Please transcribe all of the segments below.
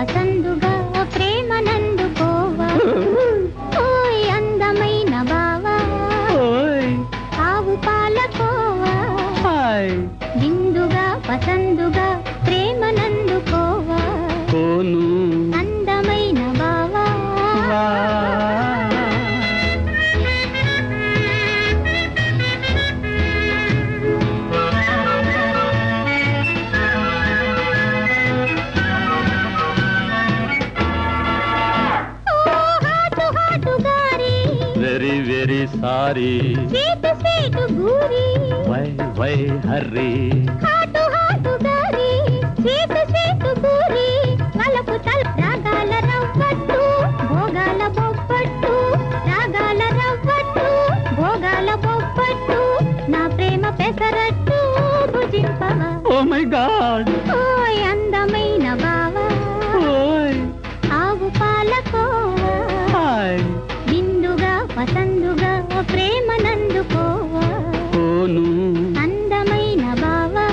పసందుగా ప్రేమనందుకోవా ఓయ్ అందమైన బావా ఆవు పాలకోవా విందుగా పసందుగా ప్రేమనందుకోవా అందమైన బావా Very very sorry sweet sweet guri why hurry hot hot gari sweet sweet guri valapu tal ragala ravvattu bogala boppattu ragala ravvattu bogala boppattu na prema pesarattu bhujimpava oh my god oy andamaina bava oy aavu palakova hi binduga pasanduga ప్రేమనందుకోవా అందమైన బావా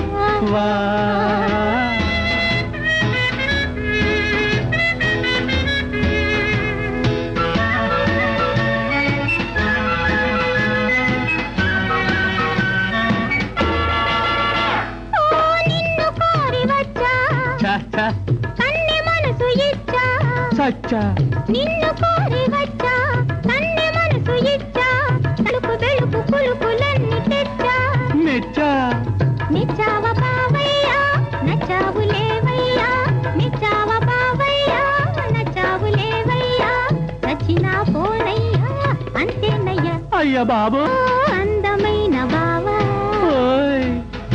నిన్ను కోరి వచ్చా కన్నె మనసు ఇచ్చా సచ్చా నిన్ను కోరి వచ్చా కన్నె మనసు ఇచ్చా తలుపు వెలుపు కులుకులన్నీ తెచ్చా మెచ్చా మెచ్చావ బావయ్యా నచ్చావు లేవయ్యా మెచ్చావ బావయ్యా నచ్చావు లేవయ్యా సచ్చినా పోనయ్యా అంతేనయ్యా అయ్య బాబు అందమైన బావా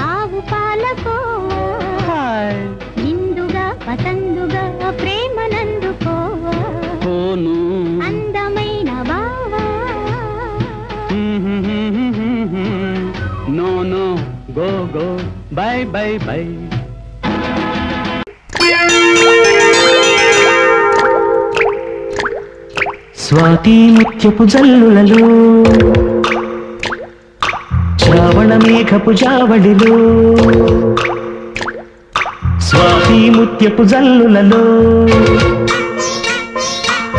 ఆవు పాలకోవా నిండుగా పసందుగా ప్రేమనందుకోవా అందమైన బావా no no go go bye bye bye Swathi ముత్యపు జల్లులలో శ్రావణ మేఘపు జావడిలో స్వాతి ముత్యపు జల్లులలో